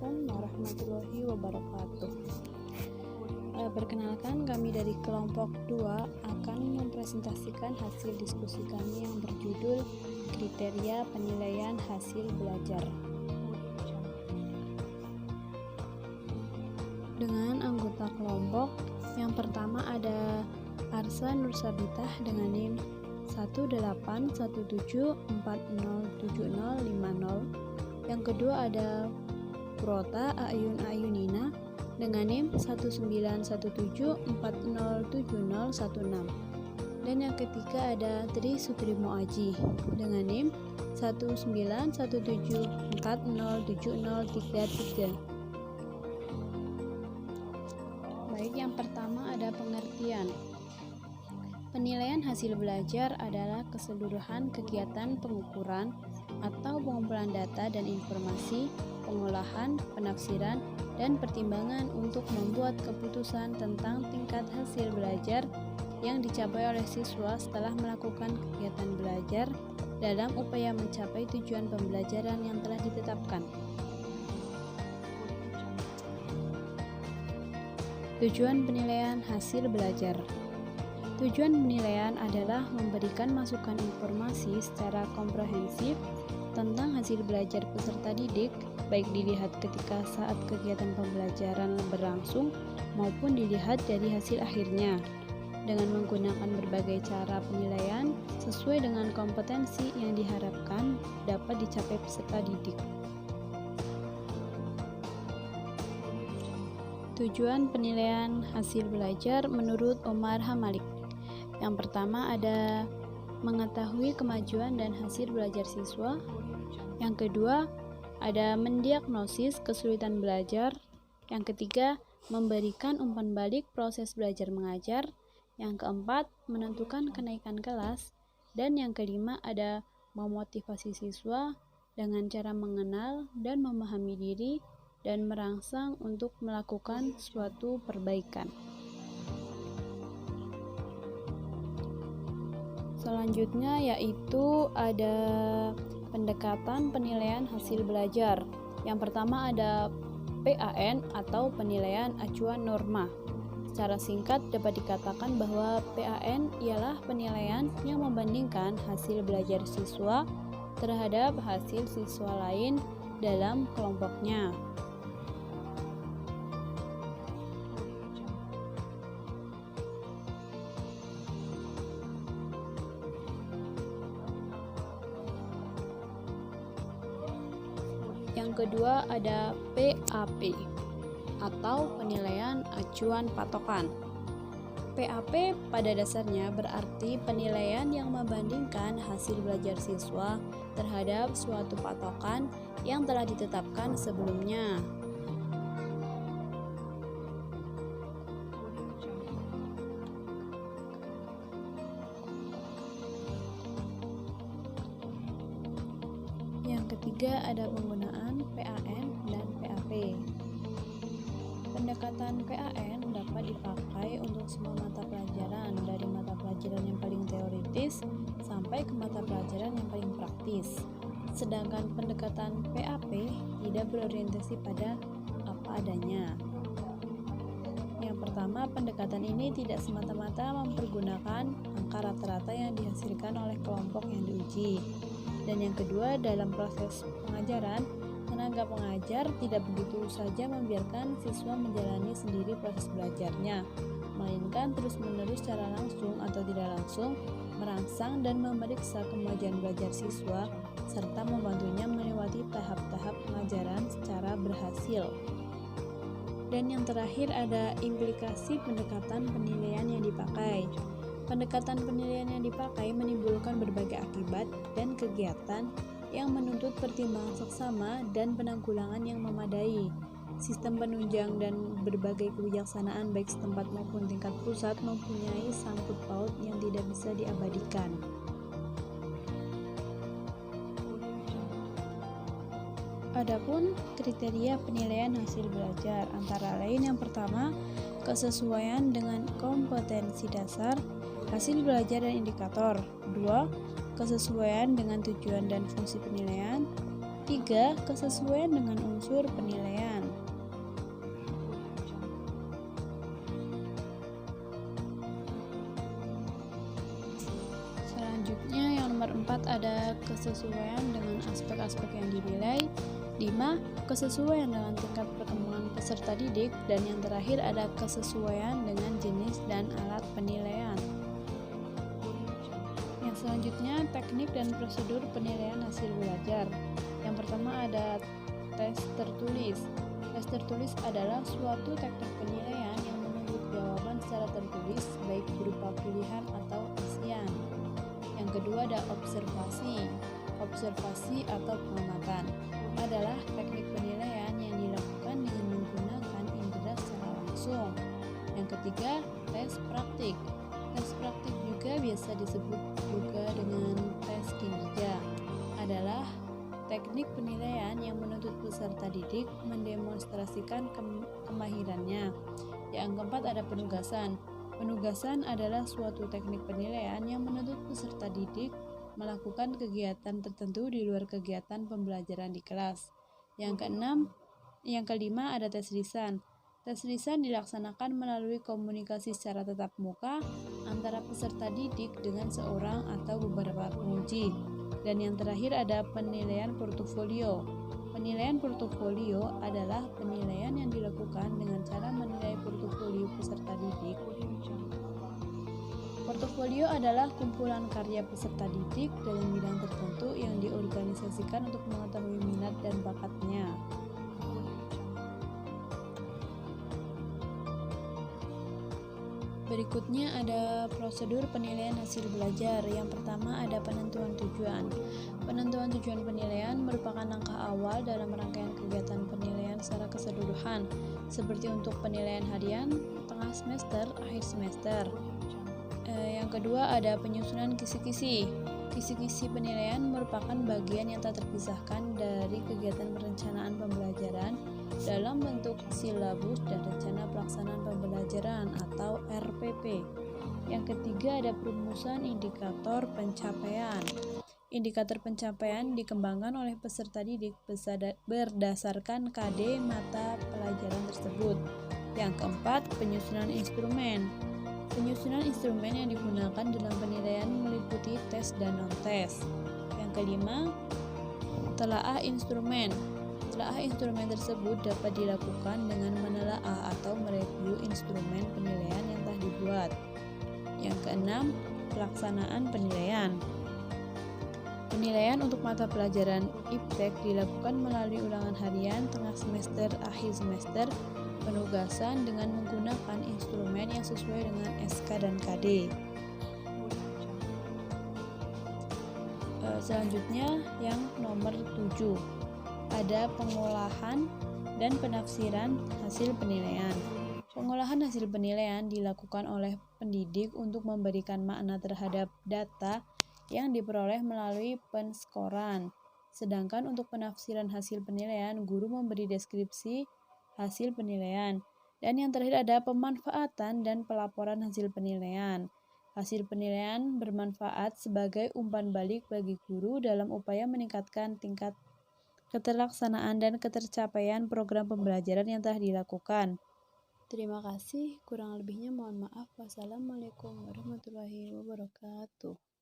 Assalamualaikum warahmatullahi wabarakatuh. Perkenalkan, kami dari kelompok 2 akan mempresentasikan hasil diskusi kami yang berjudul Kriteria Penilaian Hasil Belajar. Dengan anggota kelompok, yang pertama ada Arsa Nursabitah dengan NIM 181740750. Yang kedua ada Prota Ayunina dengan NIM 19174070016. Dan yang ketiga ada Tri Sutrimo Aji dengan NIM 19174070033. Baik, yang pertama ada pengertian. Penilaian hasil belajar adalah keseluruhan kegiatan pengukuran atau pengumpulan data dan informasi, pengolahan, penafsiran, dan pertimbangan untuk membuat keputusan tentang tingkat hasil belajar yang dicapai oleh siswa setelah melakukan kegiatan belajar dalam upaya mencapai tujuan pembelajaran yang telah ditetapkan. Tujuan penilaian hasil belajar. Tujuan penilaian adalah memberikan masukan informasi secara komprehensif tentang hasil belajar peserta didik, baik dilihat ketika saat kegiatan pembelajaran berlangsung maupun dilihat dari hasil akhirnya, dengan menggunakan berbagai cara penilaian sesuai dengan kompetensi yang diharapkan dapat dicapai peserta didik. Tujuan penilaian hasil belajar menurut Omar Hamalik. Yang pertama ada mengetahui kemajuan dan hasil belajar siswa. Yang kedua ada mendiagnosis kesulitan belajar. Yang ketiga memberikan umpan balik proses belajar mengajar. Yang keempat menentukan kenaikan kelas. Dan yang kelima ada memotivasi siswa dengan cara mengenal dan memahami diri dan merangsang untuk melakukan suatu perbaikan. Selanjutnya yaitu ada pendekatan penilaian hasil belajar. Yang pertama ada PAN atau penilaian acuan norma. Secara singkat dapat dikatakan bahwa PAN ialah penilaian yang membandingkan hasil belajar siswa terhadap hasil siswa lain dalam kelompoknya. Yang kedua ada PAP atau penilaian acuan patokan. PAP pada dasarnya berarti penilaian yang membandingkan hasil belajar siswa terhadap suatu patokan yang telah ditetapkan sebelumnya. Yang ketiga ada penggunaan PAN dan PAP. Pendekatan PAN dapat dipakai untuk semua mata pelajaran, dari mata pelajaran yang paling teoritis sampai ke mata pelajaran yang paling praktis. Sedangkan pendekatan PAP tidak berorientasi pada apa adanya. Yang pertama, pendekatan ini tidak semata-mata mempergunakan angka rata-rata yang dihasilkan oleh kelompok yang diuji. Dan yang kedua, dalam proses pengajaran, tenaga pengajar tidak begitu saja membiarkan siswa menjalani sendiri proses belajarnya, melainkan terus-menerus secara langsung atau tidak langsung merangsang dan memeriksa kemajuan belajar siswa serta membantunya melewati tahap-tahap pengajaran secara berhasil. Dan yang terakhir ada implikasi pendekatan penilaian yang dipakai. Pendekatan penilaian yang dipakai menimbulkan berbagai akibat dan kegiatan yang menuntut pertimbangan seksama dan penanggulangan yang memadai. Sistem penunjang dan berbagai kebijaksanaan baik setempat maupun tingkat pusat mempunyai sangkut paut yang tidak bisa diabadikan. Adapun kriteria penilaian hasil belajar antara lain yang pertama, kesesuaian dengan kompetensi dasar, hasil belajar dan indikator. 2. Kesesuaian dengan tujuan dan fungsi penilaian. 3. Kesesuaian dengan unsur penilaian. kesesuaian dengan aspek-aspek yang dinilai. 5. Kesesuaian dengan tingkat perkembangan peserta didik. Dan yang terakhir ada kesesuaian dengan jenis dan alat penilaian. Yang selanjutnya, teknik dan prosedur penilaian hasil belajar. Yang pertama ada tes tertulis. Tes tertulis adalah suatu teknik penilaian yang menuntut jawaban secara tertulis, baik berupa pilihan atau isian. Yang kedua ada observasi. Observasi atau pengamatan adalah teknik penilaian yang dilakukan dengan menggunakan indera secara langsung. Yang ketiga, tes praktik. Tes praktik juga biasa disebut juga dengan tes kinerja, adalah teknik penilaian yang menuntut peserta didik mendemonstrasikan kemahirannya. Yang keempat ada penugasan. Penugasan adalah suatu teknik penilaian yang menuntut peserta didik melakukan kegiatan tertentu di luar kegiatan pembelajaran di kelas. Yang kelima ada tes lisan. Tes lisan dilaksanakan melalui komunikasi secara tatap muka antara peserta didik dengan seorang atau beberapa penguji. Dan yang terakhir ada penilaian portofolio. Penilaian portofolio adalah penilaian yang dilakukan dengan cara menilai portofolio peserta didik. Portofolio adalah kumpulan karya peserta didik dalam bidang tertentu yang diorganisasikan untuk mengetahui minat dan bakatnya. Berikutnya ada prosedur penilaian hasil belajar. Yang pertama ada penentuan tujuan. Penentuan tujuan penilaian merupakan langkah awal dalam rangkaian kegiatan penilaian secara keseluruhan, seperti untuk penilaian harian, tengah semester, akhir semester. Yang kedua ada penyusunan kisi-kisi. Kisi-kisi penilaian merupakan bagian yang tak terpisahkan dari kegiatan perencanaan pembelajaran dalam bentuk silabus dan rencana pelaksanaan pembelajaran atau RPP. Yang ketiga ada perumusan indikator pencapaian. Indikator pencapaian dikembangkan oleh peserta didik berdasarkan KD mata pelajaran tersebut. Yang keempat, penyusunan instrumen. Penyusunan instrumen yang digunakan dalam penilaian meliputi tes dan non-tes. Yang kelima, telaah instrumen. Telaah instrumen tersebut dapat dilakukan dengan menelaah atau mereview instrumen penilaian yang telah dibuat. Yang keenam, pelaksanaan penilaian. Penilaian untuk mata pelajaran IPTEK dilakukan melalui ulangan harian, tengah semester, akhir semester, penugasan dengan menggunakan instrumen yang sesuai dengan SK dan KD. Selanjutnya yang nomor 7 ada pengolahan dan penafsiran hasil penilaian. Pengolahan hasil penilaian dilakukan oleh pendidik untuk memberikan makna terhadap data yang diperoleh melalui penskoran. Sedangkan untuk penafsiran hasil penilaian, guru memberi deskripsi hasil penilaian. Dan yang terakhir ada pemanfaatan dan pelaporan hasil penilaian. Hasil penilaian bermanfaat sebagai umpan balik bagi guru dalam upaya meningkatkan tingkat keterlaksanaan dan ketercapaian program pembelajaran yang telah dilakukan. Terima kasih, kurang lebihnya mohon maaf. Wassalamualaikum warahmatullahi wabarakatuh.